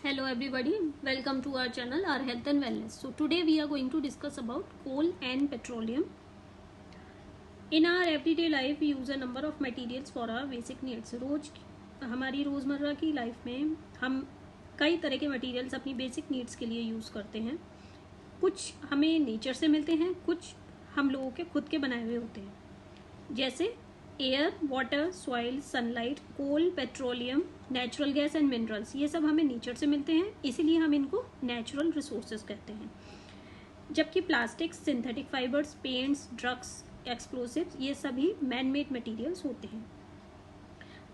Hello everybody, welcome to our channel, our health and wellness. So today we are going to discuss about coal and petroleum. In our everyday life we use a number of materials for our basic needs. हमारी रोज़मर्रा की life में हम कई तरह के materials अपनी basic needs के लिए यूज़ करते हैं. कुछ हमें नेचर से मिलते हैं, कुछ हम लोगों के खुद के बनाए हुए होते हैं, जैसे air, water, soil, sunlight, coal, petroleum, natural gas and minerals. ये सब हमें नेचर से मिलते हैं, इसीलिए हम इनको नेचुरल रिसोर्सेज कहते हैं. जबकि plastics, synthetic fibres, paints, drugs, explosives, ये सभी मैन मेड मटेरियल्स होते हैं.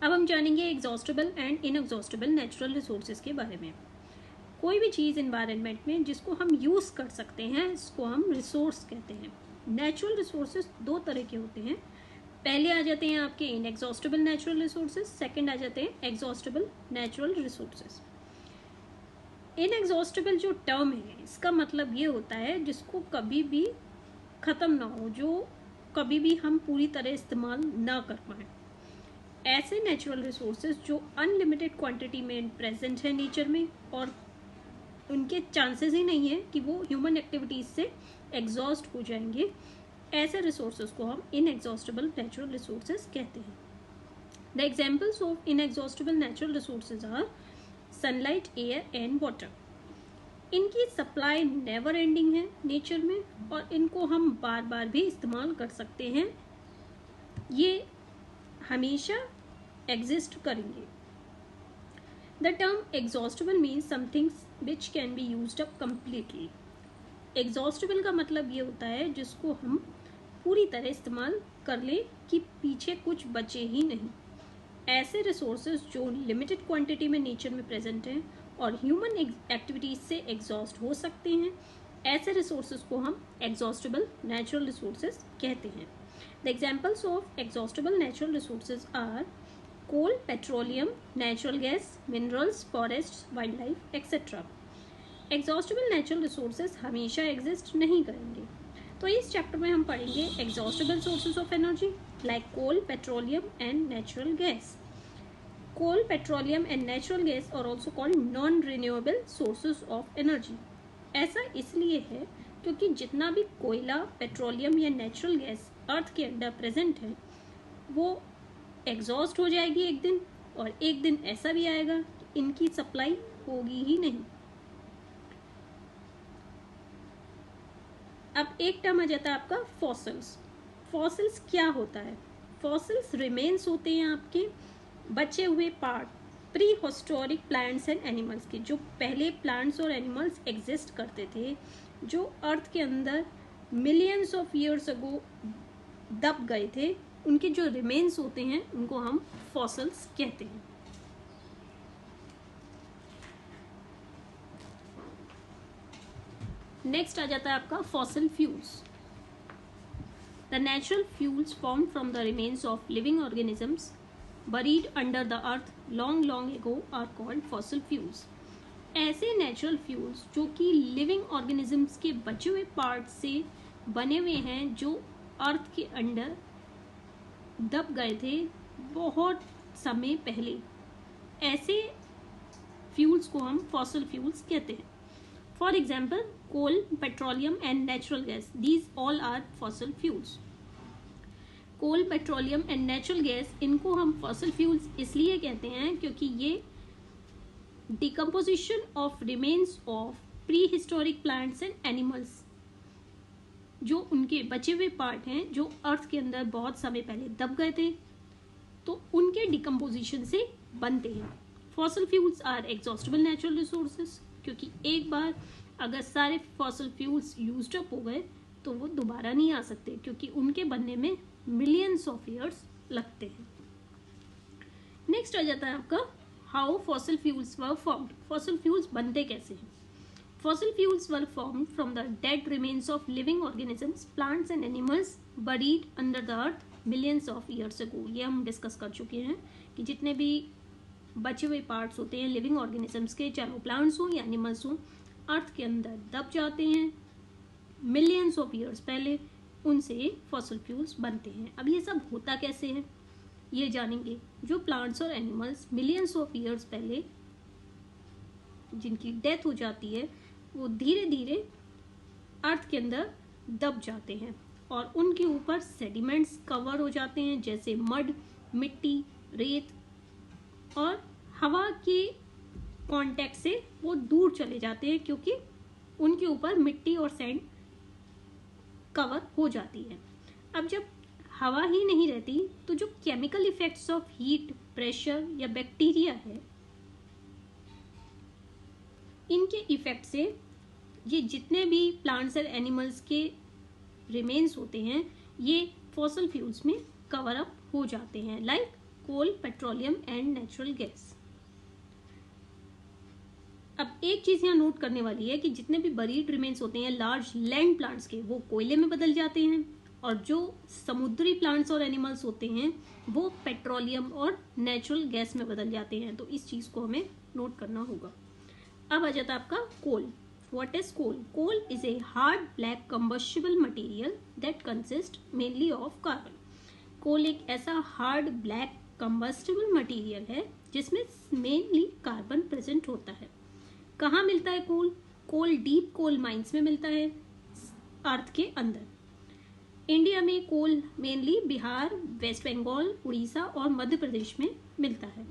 अब हम जानेंगे exhaustible and inexhaustible natural resources के बारे में. कोई भी चीज़ इन्वायरमेंट में जिसको हम यूज़ कर सकते हैं, इसको हम रिसोर्स कहते हैं. नेचुरल रिसोर्सेज दो तरह के होते हैं. पहले आ जाते हैं आपके इनएग्जॉस्टेबल नेचुरल रिसोर्सेज, सेकंड आ जाते हैं एग्जॉस्टेबल नेचुरल रिसोर्सेज. इनएग्जॉस्टेबल जो टर्म है, इसका मतलब ये होता है जिसको कभी भी ख़त्म ना हो, जो कभी भी हम पूरी तरह इस्तेमाल ना कर पाएँ. ऐसे नेचुरल रिसोर्सेज जो अनलिमिटेड क्वांटिटी में प्रेजेंट है नेचर में, और उनके चांसेस ही नहीं है कि वो ह्यूमन एक्टिविटीज़ से एग्जॉस्ट हो जाएंगे, ऐसे रिसोर्सेज को हम इनएग्जॉस्टेबल नेचुरल रिसोर्सेज कहते हैं. The examples of inexhaustible natural resources are sunlight, air and water. इनकी सप्लाई नेवर एंडिंग है नेचर में, और इनको हम बार बार भी इस्तेमाल कर सकते हैं. ये हमेशा एग्जिस्ट करेंगे. The term exhaustible means something which can be used up completely. Exhaustible का मतलब ये होता है जिसको हम पूरी तरह इस्तेमाल कर लें कि पीछे कुछ बचे ही नहीं. ऐसे रिसोर्सेज जो लिमिटेड क्वांटिटी में नेचर में प्रेजेंट हैं और ह्यूमन एक्टिविटीज से एग्जॉस्ट हो सकते हैं, ऐसे रिसोर्सेज को हम एग्जॉस्टेबल नेचुरल रिसोर्सेज कहते हैं. The examples of exhaustible natural resources are coal, petroleum, natural gas, minerals, forest, wildlife etcetera. Exhaustible natural resources हमेशा एग्जिस्ट नहीं करेंगे. तो इस चैप्टर में हम पढ़ेंगे exhaustible sources of energy like coal, petroleum and natural gas. Coal, petroleum and natural gas are also called non renewable sources of energy. ऐसा इसलिए है क्योंकि जितना भी कोयला, पेट्रोलियम या नेचुरल गैस अर्थ के अंदर प्रेजेंट है, वो एग्जॉस्ट हो जाएगी एक दिन, और एक दिन ऐसा भी आएगा कि इनकी सप्लाई होगी ही नहीं. अब एक टर्म आ जाता है आपका फॉसिल्स. फॉसिल्स क्या होता है? फॉसिल्स रिमेन्स होते हैं आपके बचे हुए part pre historic plants and animals के. जो पहले प्लांट्स और एनिमल्स एग्जिस्ट करते थे, जो अर्थ के अंदर मिलियंस ऑफ ईयर्स अगो दब गए थे, उनके जो रिमेन्स होते हैं उनको हम फॉसिल्स कहते हैं. नेक्स्ट आ जाता है आपका fossil fuels. The natural fuels formed from the remains of living organisms buried under the earth long long ago are called fossil fuels. ऐसे नेचुरल फ्यूल्स जो कि लिविंग ऑर्गेनिजम्स के बचे हुए पार्ट से बने हुए हैं, जो अर्थ के अंदर दब गए थे बहुत समय पहले, ऐसे फ्यूल्स को हम फॉसिल फ्यूल्स कहते हैं. For example, coal, petroleum and natural gas. These all are fossil fuels. Coal, petroleum and natural gas, इनको हम फॉसिल फ्यूल्स इसलिए कहते हैं क्योंकि ये decomposition of remains of prehistoric plants and animals, जो उनके बचे हुए पार्ट हैं जो अर्थ के अंदर बहुत समय पहले दब गए थे, तो उनके डिकम्पोजिशन से बनते हैं. Fossil fuels are exhaustible natural resources, क्योंकि एक बार अगर सारे फॉसिल फ्यूल्स यूज्ड अप हो गए तो वो दोबारा नहीं आ सकते, क्योंकि उनके बनने में मिलियंस ऑफ ईयर्स लगते हैं. नेक्स्ट आ जाता है आपका how fossil fuels were formed. Fossil fuels बनते कैसे हैं? Fossil fuels were formed from the dead remains of living organisms, plants and animals buried under the earth millions of years अगो. ये हम डिस्कस कर चुके हैं कि जितने भी बचे हुए पार्ट्स होते हैं लिविंग ऑर्गेनिजम्स के, चाहे वो प्लांट्स हों या एनिमल्स हों, अर्थ के अंदर दब जाते हैं मिलियंस ऑफ ईयर्स पहले, उनसे फॉसिल फ्यूल्स बनते हैं. अब ये सब होता कैसे है ये जानेंगे. जो प्लांट्स और एनिमल्स मिलियंस ऑफ ईयर्स पहले जिनकी डेथ हो जाती है वो धीरे धीरे अर्थ के अंदर दब जाते हैं और उनके ऊपर सेडिमेंट्स कवर हो जाते हैं, जैसे मड, मिट्टी, रेत, और हवा के कांटेक्ट से वो दूर चले जाते हैं क्योंकि उनके ऊपर मिट्टी और सैंड कवर हो जाती है। अब जब हवा ही नहीं रहती तो जो chemical effects of heat, pressure या बैक्टीरिया है, इनके इफेक्ट से ये जितने भी प्लांट्स और एनिमल्स के रिमेन्स होते हैं ये फॉसिल फ्यूल्स में कवर अप हो जाते हैं, like coal, petroleum and natural gas. अब एक चीज यहाँ नोट करने वाली है कि जितने भी बरीड रिमेन्स होते हैं लार्ज लैंड प्लांट्स के, वो कोयले में बदल जाते हैं, और जो समुद्री प्लांट्स और एनिमल्स होते हैं वो पेट्रोलियम और नेचुरल गैस में बदल जाते हैं। तो इस चीज को हमें नोट करना होगा। अब आ जाता है आपका कोल। What is coal? Coal is a hard black combustible material that consists mainly of carbon. कोल एक ऐसा हार्ड ब्लैक कंबस्टिबल मटेरियल है जिसमें मेनली कार्बन प्रेजेंट होता है। कहाँ मिलता है कोल? कोल डीप कोल माइंस में मिलता है अर्थ के अंदर। इंडिया में कोल मेनली बिहार, वेस्ट बंगाल, उड़ीसा और मध्य प्रदेश में मिलता है।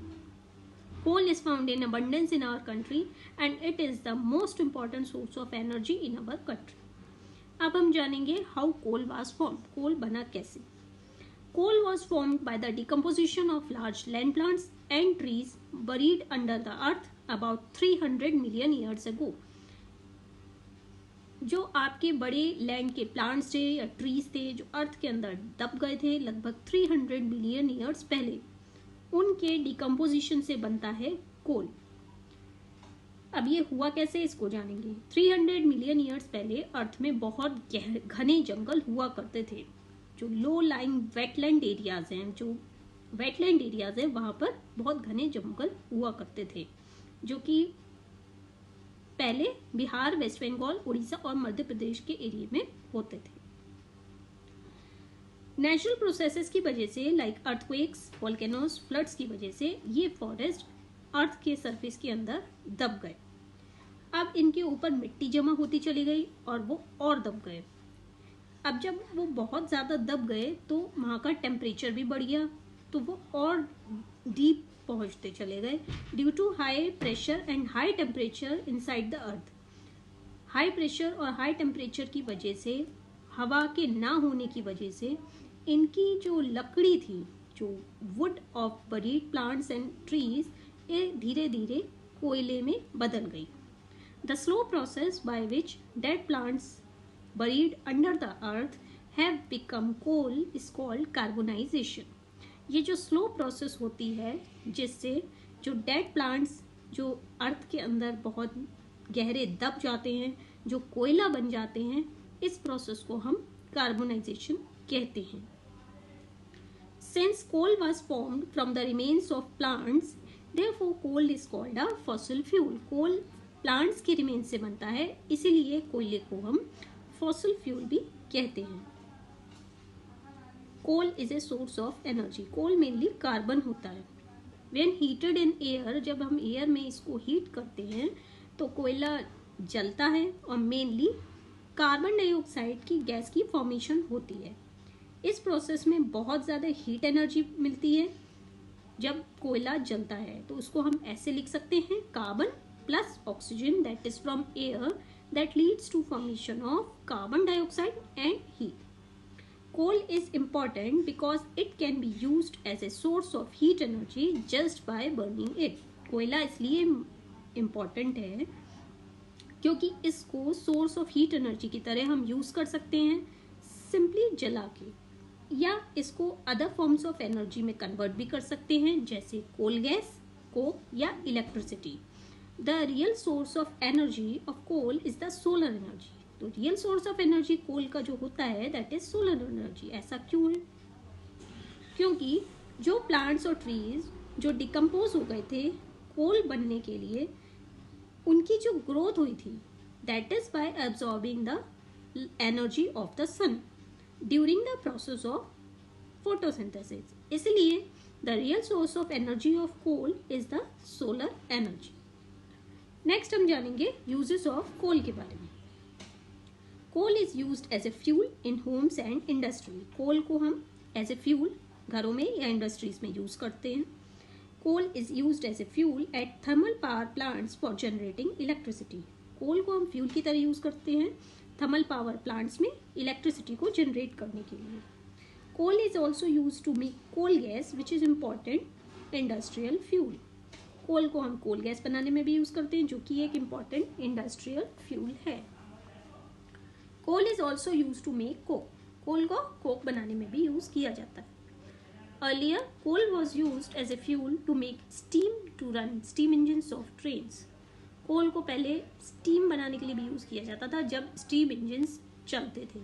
Coal is found in abundance in our country and it is the most important source of energy in our country. अब हम जानेंगे how coal was formed. कोल बना कैसे? Coal was formed by the decomposition of large land plants and trees buried under the earth about 300 million years ago. जो आपके बड़े land के plants थे या ट्रीज थे जो अर्थ के अंदर दब गए थे लगभग 300 मिलियन ईयर्स पहले, उनके डिकम्पोजिशन से बनता है कोल। अब ये हुआ कैसे, इसको जानेंगे। 300 मिलियन ईयर्स पहले अर्थ में बहुत घने जंगल हुआ करते थे। जो लो लाइंग वेटलैंड एरियाज हैं, जो वेटलैंड एरियाज हैं, वहां पर बहुत घने जंगल हुआ करते थे, जो कि पहले बिहार, वेस्ट बंगाल, उड़ीसा और मध्य प्रदेश के एरिया में होते थे। नेचुरल प्रोसेसेस की वजह से, लाइक अर्थक्वेक्स, वोल्केनोस, फ्लड्स की वजह से ये फॉरेस्ट अर्थ के सरफेस के अंदर दब गए। अब इनके ऊपर मिट्टी जमा होती चली गई और वो और दब गए। अब जब वो बहुत ज़्यादा दब गए तो वहाँ का टेम्परेचर भी बढ़ गया, तो वो और डीप पहुँचते चले गए due to high pressure and high temperature inside the earth. High pressure और हाई टेम्परेचर की वजह से, हवा के ना होने की वजह से, इनकी जो लकड़ी थी, जो wood of buried plants and trees, ये धीरे धीरे कोयले में बदल गई। The slow process by which dead plants buried under the earth have become coal is called carbonisation. ये जो स्लो प्रोसेस होती है जिससे जो डेड प्लांट्स जो अर्थ के अंदर बहुत गहरे दब जाते हैं, जो कोयला बन जाते हैं, इस प्रोसेस को हम कार्बोनाइजेशन कहते हैं। Since coal was formed from the remains of plants, therefore coal is called a fossil fuel. Coal plants के रिमेन्स से बनता है, इसीलिए कोयले को हम फॉसिल फ्यूल भी कहते हैं। Coal is a source of energy. Coal mainly carbon होता है। When heated in air, जब हम एयर में इसको हीट करते हैं तो कोयला जलता है और मेनली कार्बन डाइऑक्साइड की गैस की फॉर्मेशन होती है। इस प्रोसेस में बहुत ज़्यादा हीट एनर्जी मिलती है जब कोयला जलता है, तो उसको हम ऐसे लिख सकते हैं, carbon plus oxygen that is from air that leads to formation of carbon dioxide and heat. Coal is important because it can be used as a source of heat energy just by burning it. कोयला इसलिए important है क्योंकि इसको source of heat energy की तरह हम use कर सकते हैं सिंपली जला के, या इसको अदर फॉर्म्स ऑफ एनर्जी में कन्वर्ट भी कर सकते हैं जैसे कोल गैस, कोक या electricity. The real source of energy of coal is the solar energy. तो real source of energy coal का जो होता है दैट इज सोलर एनर्जी। ऐसा क्यों है? क्योंकि जो प्लांट्स और ट्रीज जो डिकम्पोज हो गए थे कोल बनने के लिए, उनकी जो ग्रोथ हुई थी that is by absorbing the energy of the sun during the process of photosynthesis. इसलिए the real source of energy of coal is the solar energy. Next हम जानेंगे यूजेस ऑफ कोल के बारे में। Coal is used as a fuel in homes and industry. Coal को हम as a fuel घरों में या इंडस्ट्रीज में यूज करते हैं। Coal is used as a fuel at thermal power plants for generating electricity. Coal को हम फ्यूल की तरह यूज करते हैं थर्मल पावर प्लांट्स में इलेक्ट्रिसिटी को जनरेट करने के लिए। Coal is also use to make coal gas which is important industrial fuel. Coal को हम कोल गैस बनाने में भी यूज करते हैं जो कि एक इम्पॉर्टेंट इंडस्ट्रियल फ्यूल है। Coal is also use to make coke. Coal को कोक बनाने में भी यूज किया जाता है। Earlier, coal was used as a fuel to make steam to run steam engines of trains. कोल को पहले स्टीम बनाने के लिए भी यूज किया जाता था जब स्टीम इंजन्स चलते थे।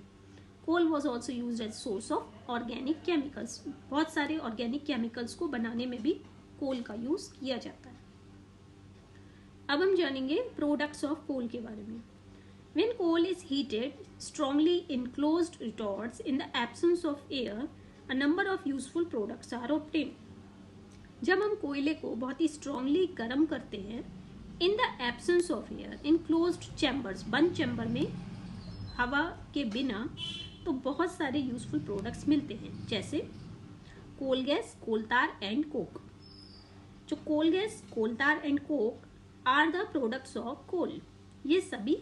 Coal was also use as source of organic chemicals. बहुत सारे ऑर्गेनिक केमिकल्स को बनाने में भी कोल का यूज किया जाता है। अब हम जानेंगे प्रोडक्ट्स ऑफ कोल के बारे में। When coal is heated strongly in closed retorts in the absence of air, a number of useful products are obtained. जब हम कोयले को बहुत ही स्ट्रांगली गर्म करते हैं in the absence of air in closed chambers, बंद चैम्बर में हवा के बिना, तो बहुत सारे यूजफुल प्रोडक्ट्स मिलते हैं जैसे coal gas, coal tar and coke. जो coal gas, coal tar and coke are the products of coal. ये सभी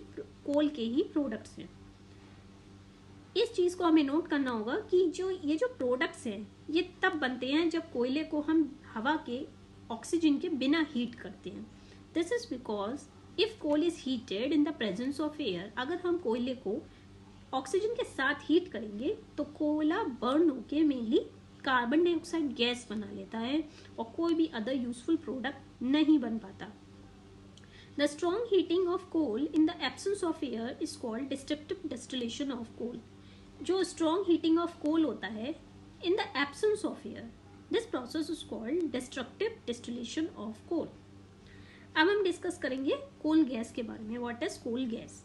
कोल के ही प्रोडक्ट्स हैं। इस चीज को हमें नोट करना होगा कि ये जो प्रोडक्ट्स हैं ये तब बनते हैं जब कोयले को हम हवा के ऑक्सीजन के बिना हीट करते हैं। This is because if coal is heated in the presence of air, अगर हम कोयले को ऑक्सीजन के साथ हीट करेंगे तो कोयला बर्न होके मेनली कार्बन डाइऑक्साइड गैस बना लेता है और कोई भी अदर यूजफुल प्रोडक्ट नहीं बन पाता। The strong heating of coal in the absence of air is called destructive distillation of coal. जो strong heating of coal होता है in the absence of air, this process is called destructive distillation of coal. अब हम discuss करेंगे कोल gas के बारे में। What is coal gas?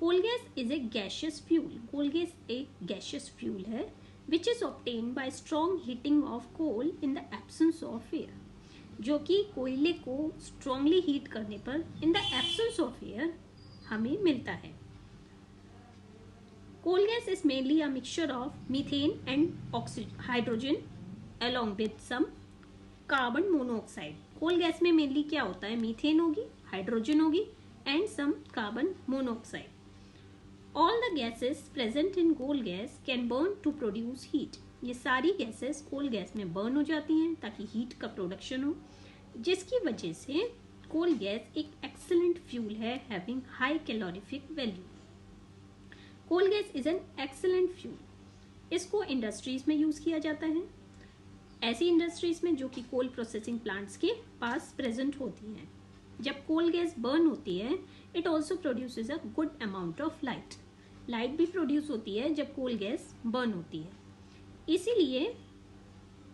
Coal gas is a gaseous fuel. Coal gas एक gaseous fuel है which is obtained by strong heating of coal in the absence of air. जो कि कोयले को स्ट्रांगली हीट करने पर in the absence of air हमें मिलता है। Coal gas is mainly a mixture of methane and hydrogen along with some carbon monoxide. Coal gas में मेनली क्या होता है? मीथेन होगी, हाइड्रोजन होगी and some carbon monoxide. All the gases present in coal gas can burn to produce heat. ये सारी gases coal gas में burn हो जाती हैं ताकि हीट का प्रोडक्शन हो, जिसकी वजह से कोल गैस एक एक्सीलेंट फ्यूल है having high calorific value. Coal gas is an excellent fuel. इसको इंडस्ट्रीज में यूज किया जाता है, ऐसी इंडस्ट्रीज में जो कि कोल प्रोसेसिंग प्लांट्स के पास प्रेजेंट होती हैं। जब कोल गैस बर्न होती है it also produces a good amount of light. Light भी प्रोड्यूस होती है जब कोल गैस बर्न होती है। इसीलिए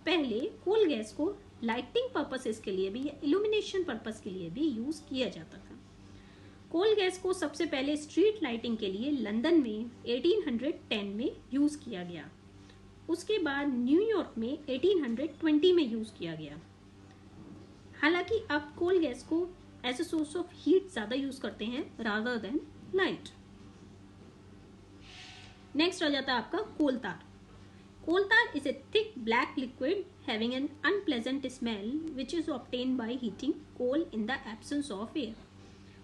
पहले कोल गैस को लाइटिंग पर्पसेस के लिए भी या इल्यूमिनेशन पर्पस के लिए भी यूज किया जाता था। कोल गैस को सबसे पहले स्ट्रीट लाइटिंग के लिए लंदन में 1810 में यूज किया गया। उसके बाद न्यूयॉर्क में 1820 में यूज किया गया। हालांकि अब कोल गैस को as a source of heat ज्यादा यूज करते हैं रादर देन लाइट। नेक्स्ट आ जाता है आपका कोलतार। Coal is a thick black liquid having an unpleasant smell which is obtained by heating coal in the absence of air.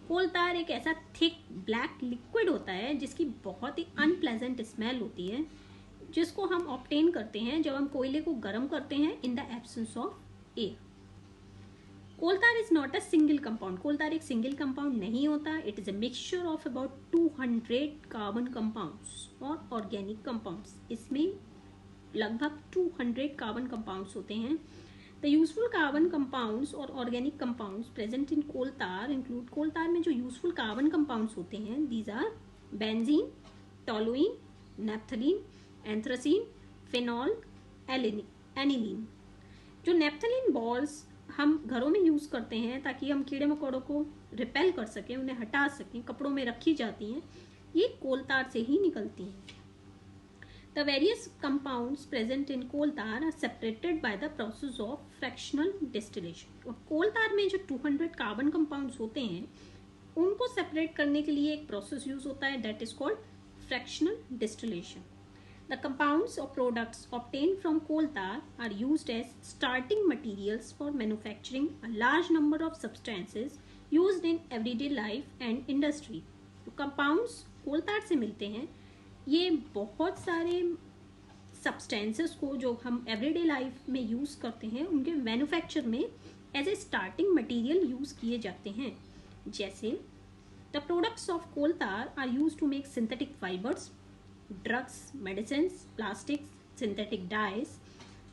कोलतार एक ऐसा thick black liquid होता है जिसकी बहुत ही अनप्लेजेंट स्मेल होती है, जिसको हम ऑब्टेन करते हैं जब हम कोयले को गर्म करते हैं in the absence of air. Coal tar is not a single compound. Coal tar एक सिंगल कंपाउंड नहीं होता। It is a mixture of about 200 carbon compounds और ऑर्गेनिक कंपाउंड्स। इसमें लगभग 200 कार्बन कंपाउंड्स होते हैं। द यूजफुल कार्बन कंपाउंड्स और organic compounds present in coal tar include. Coal tar में जो यूजफुल कार्बन कंपाउंड्स होते हैं these are benzene, toluene, naphthalene, anthracene, phenol, aniline. जो नेप्थलीन बॉल्स हम घरों में यूज करते हैं ताकि हम कीड़े मकोड़ों को रिपेल कर सकें, उन्हें हटा सकें, कपड़ों में रखी जाती हैं, ये कोलतार से ही निकलती हैं। The various compounds present in coal tar are separated by the process of fractional distillation. और coal tar में जो 200 कार्बन कंपाउंड्स होते हैं उनको सेपरेट करने के लिए एक प्रोसेस यूज होता है, that is called fractional distillation. The compounds or products obtained from coal tar are used as starting materials for manufacturing a large number of substances used in everyday life and industry. तो compounds coal tar से मिलते हैं, ये बहुत सारे substances को जो हम एवरीडे लाइफ में यूज़ करते हैं उनके मैन्युफैक्चर में as a starting material use किए जाते हैं. जैसे the products of coal tar are use to make synthetic fibres, drugs, medicines, plastics, synthetic dyes,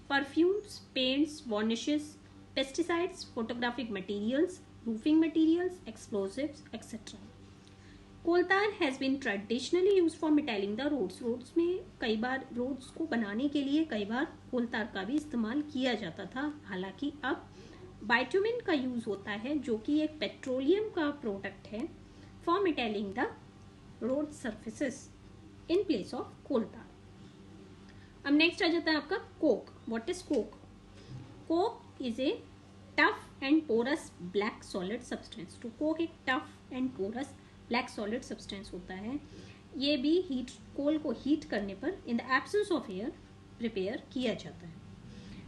perfumes, paints, varnishes, pesticides, photographic materials, roofing materials, explosives etcetera. Coal tar has been traditionally use for metalling the roads. Roads में कई बार roads को बनाने के लिए कई बार कोल तार का भी इस्तेमाल किया जाता था. हालांकि अब बाइटुमिन का यूज होता है जो कि एक पेट्रोलियम का प्रोडक्ट है for metalling the road surfaces in place of coal tar. अब नेक्स्ट आ जाता है आपका coke. What is coke? Coke is a tough and porous black solid substance. तो कोक एक tough and porous black solid substance होता है. ये भी हीट कोल को हीट करने पर in the absence of air prepare किया जाता है.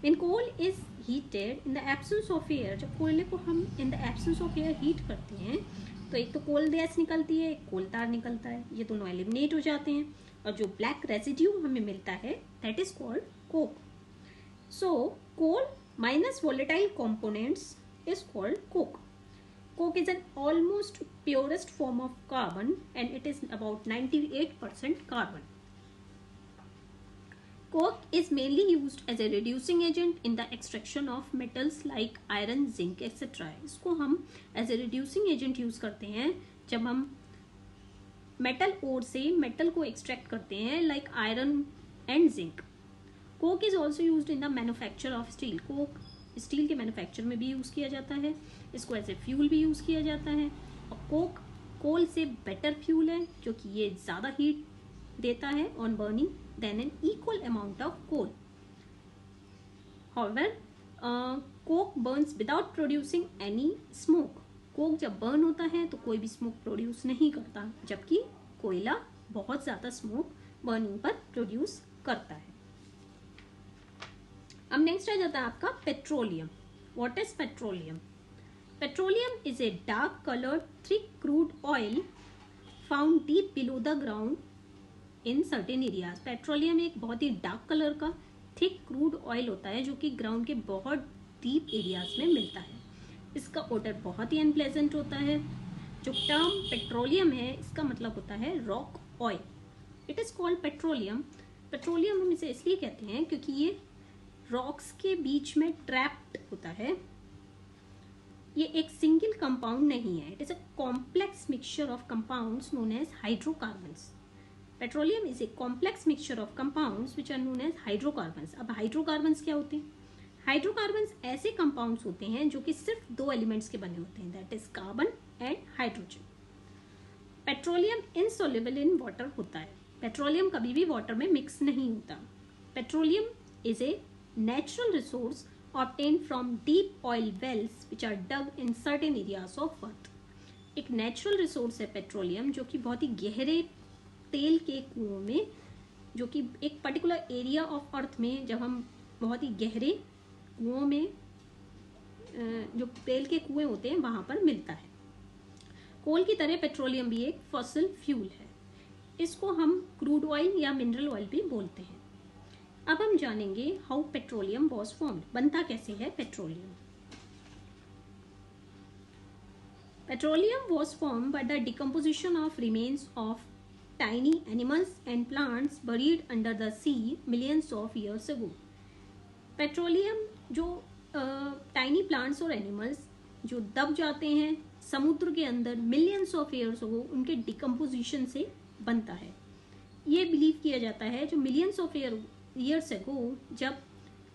When coal is heated in the absence of air, जब कोयले को हम in the absence of air heat करते हैं तो एक तो कोल गैस निकलती है, एक कोल तार निकलता है. ये दोनों एलिमिनेट हो जाते हैं और जो ब्लैक रेजिड्यू हमें मिलता है that is called coke. So coal minus volatile components is called coke. Coke is an almost purest form of carbon and it is about 98% carbon. Coke is mainly used as a reducing agent in the extraction of metals like iron, zinc, etc. इसको हम as a reducing agent use करते हैं जब हम metal ore से metal को extract करते हैं like iron and zinc. Coke is also used in the manufacture of steel. Coke steel के मैन्युफैक्चर में भी यूज़ किया जाता है. इसको एज ए फ्यूल भी यूज़ किया जाता है. और कोक कोल से बेटर फ्यूल है जो कि ये ज़्यादा हीट देता है on burning than an equal amount of coal. However coke burns without producing any smoke. Coke जब बर्न होता है तो कोई भी स्मोक प्रोड्यूस नहीं करता, जबकि कोयला बहुत ज़्यादा स्मोक बर्निंग पर प्रोड्यूस करता है. अब नेक्स्ट आ जाता है आपका petroleum. What is petroleum? Petroleum is a dark coloured thick crude oil found deep below the ground in certain areas. Petroleum एक बहुत ही डार्क कलर का थिक क्रूड ऑयल होता है जो कि ग्राउंड के बहुत डीप एरियाज में मिलता है. इसका ओडर बहुत ही अनप्लेजेंट होता है. जो टर्म पेट्रोलियम है इसका मतलब होता है rock oil. It is called petroleum. Petroleum हम इसे इसलिए कहते हैं क्योंकि ये रॉक्स के बीच में ट्रैप्ड होता है. ये एक सिंगल कंपाउंड नहीं है. It is a complex mixture of compounds known as hydrocarbons. Petroleum is a complex mixture of compounds which are known as hydrocarbons. अब हाइड्रोकार्बन्स क्या होते हैं? हाइड्रोकार्बन्स ऐसे कंपाउंड्स होते हैं जो कि सिर्फ दो एलिमेंट्स के बने होते हैं, that is carbon and hydrogen. Petroleum insoluble in water होता है. पेट्रोलियम कभी भी वाटर में मिक्स नहीं होता. Petroleum is A natural resource obtained from deep oil wells which are dug in certain areas of earth. एक नेचुरल रिसोर्स है petroleum जो कि बहुत ही गहरे तेल के कुओं में, जो कि एक पर्टिकुलर एरिया ऑफ अर्थ में जब हम बहुत ही गहरे कुओं में जो तेल के कुएं होते हैं वहां पर मिलता है. कोल की तरह पेट्रोलियम भी एक फॉसिल फ्यूल है. इसको हम क्रूड ऑयल या मिनरल ऑयल भी बोलते हैं. अब हम जानेंगे हाउ पेट्रोलियम वॉज फॉर्म्ड. बनता कैसे है petroleum? Petroleum was formed by the decomposition of remains of tiny animals and plants buried under the sea millions of years ago. Petroleum जो टाइनी प्लांट्स और एनिमल्स जो दब जाते हैं समुद्र के अंदर मिलियंस ऑफ ईयर्स अगो, उनके डिकम्पोजिशन से बनता है. ये बिलीव किया जाता है जो मिलियंस ऑफ ईयर्स अगो जब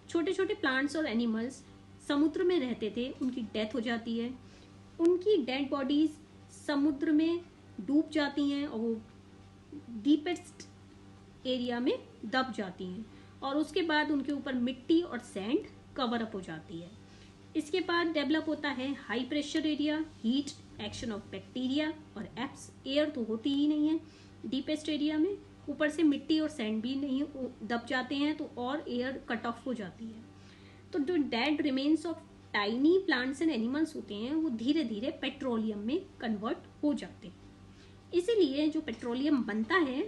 छोटे छोटे प्लांट्स और एनिमल्स समुद्र में रहते थे उनकी डेथ हो जाती है. उनकी डेड बॉडीज समुद्र में डूब जाती हैं और वो डीपेस्ट एरिया में दब जाती हैं और उसके बाद उनके ऊपर मिट्टी और सैंड कवर अप हो जाती है। इसके बाद डेवलप होता है high pressure area, heat, action of bacteria और एप्स। एयर तो होती ही नहीं है डीपेस्ट एरिया में, ऊपर से मिट्टी और सैंड भी नहीं दब जाते हैं तो और एयर कट ऑफ हो जाती है। तो जो dead remains of tiny plants and animals होते हैं वो धीरे धीरे पेट्रोलियम में कन्वर्ट हो जाते हैं। इसीलिए जो पेट्रोलियम बनता है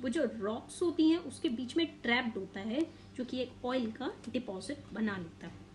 वो जो रॉक्स होती हैं उसके बीच में ट्रैप्ड होता है, जो कि एक ऑयल का डिपॉजिट बना लेता है।